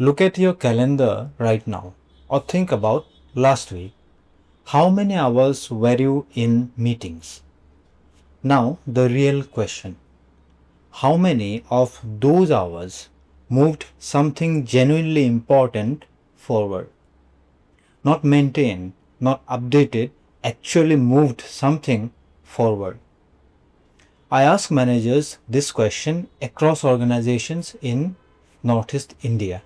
Look at your calendar right now or think about last week. How many hours were you in meetings? Now, the real question. How many of those hours moved something genuinely important forward? Not maintained, not updated, actually moved something forward. I ask managers this question across organizations in Northeast India.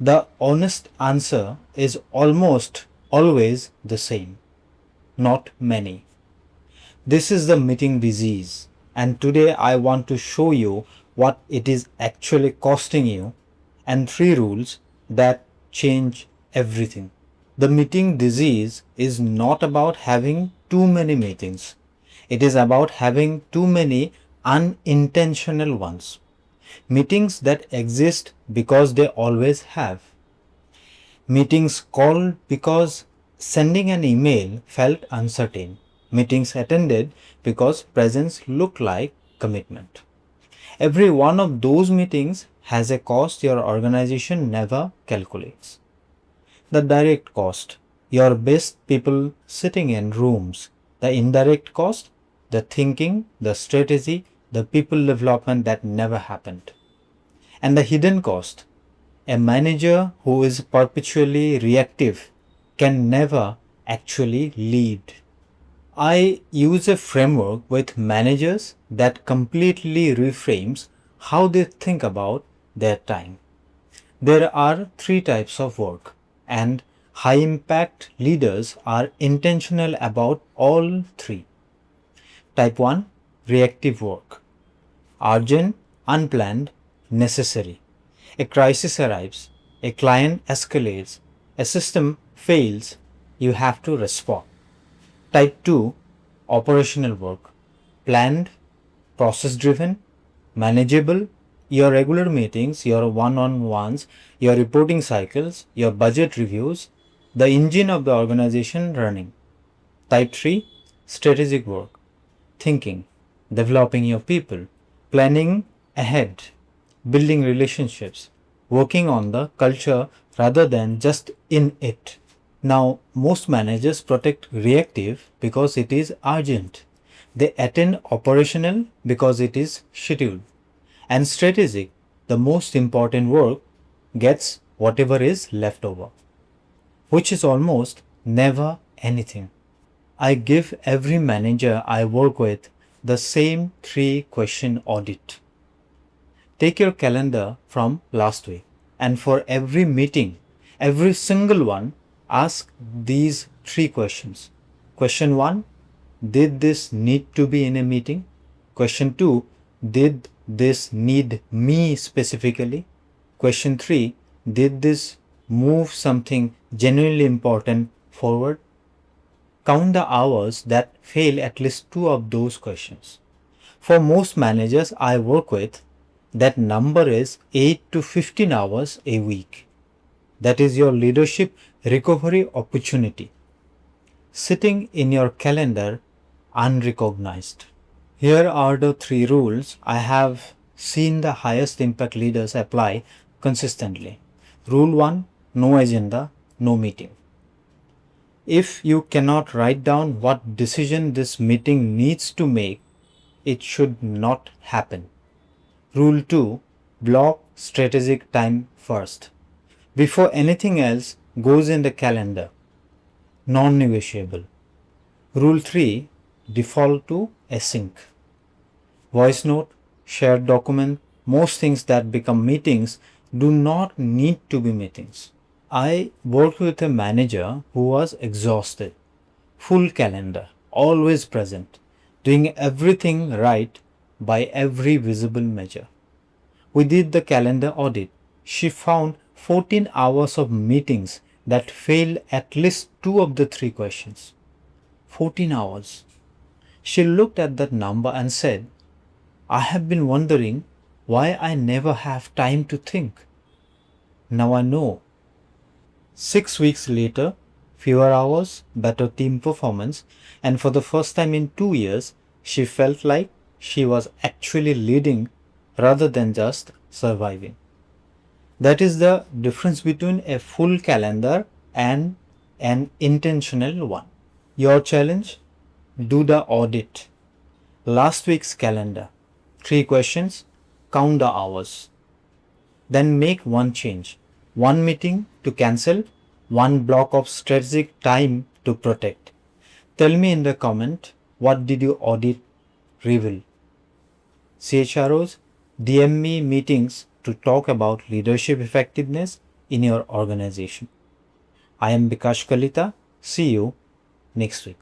The honest answer is almost always the same. Not many. This is the meeting disease, and today I want to show you what it is actually costing you and 3 rules that change everything. The meeting disease is not about having too many meetings. It is about having too many unintentional ones. Meetings that exist because they always have. Meetings called because sending an email felt uncertain. Meetings attended because presence looked like commitment. Every one of those meetings has a cost your organization never calculates. The direct cost, your best people sitting in rooms. The indirect cost, the thinking, the strategy, the people development that never happened. And the hidden cost, a manager who is perpetually reactive can never actually lead. I use a framework with managers that completely reframes how they think about their time. There are 3 types of work, and high impact leaders are intentional about all 3. Type 1, reactive work. Urgent, unplanned, necessary. A crisis arrives, a client escalates, a system fails, you have to respond. Type 2, operational work. Planned, process driven, manageable. Your regular meetings, your one-on-ones, your reporting cycles, your budget reviews, the engine of the organization running. Type 3, strategic work. Thinking, developing your people, planning ahead, building relationships, working on the culture rather than just in it. Now, most managers protect reactive because it is urgent. They attend operational because it is scheduled. And strategic, the most important work, gets whatever is left over, which is almost never anything. I give every manager I work with the same 3-question audit. Take your calendar from last week, and for every meeting, every single one, ask these 3 questions. Question 1, did this need to be in a meeting? Question 2, did this need me specifically? Question 3, did this move something genuinely important forward? Count the hours that fail at least 2 of those questions. For most managers I work with, that number is 8 to 15 hours a week. That is your leadership recovery opportunity, sitting in your calendar unrecognized. Here are the 3 rules I have seen the highest impact leaders apply consistently. Rule 1, no agenda, no meeting. If you cannot write down what decision this meeting needs to make, it should not happen. Rule 2, block strategic time first, before anything else goes in the calendar. Non-negotiable. Rule 3, default to async. Voice note, shared document, most things that become meetings do not need to be meetings. I worked with a manager who was exhausted. Full calendar, always present, doing everything right by every visible measure. We did the calendar audit. She found 14 hours of meetings that failed at least 2 of the 3 questions. 14 hours. She looked at that number and said, I have been wondering why I never have time to think. Now I know. 6 weeks later, fewer hours, better team performance, and for the first time in 2 years, she felt like she was actually leading rather than just surviving. That is the difference between a full calendar and an intentional one. Your challenge? Do the audit. Last week's calendar. 3 questions. Count the hours. Then make one change. One meeting to cancel, one block of strategic time to protect. Tell me in the comment, what did you audit reveal? CHROs, DM me meetings to talk about leadership effectiveness in your organization. I am Bikash Kalita. See you next week.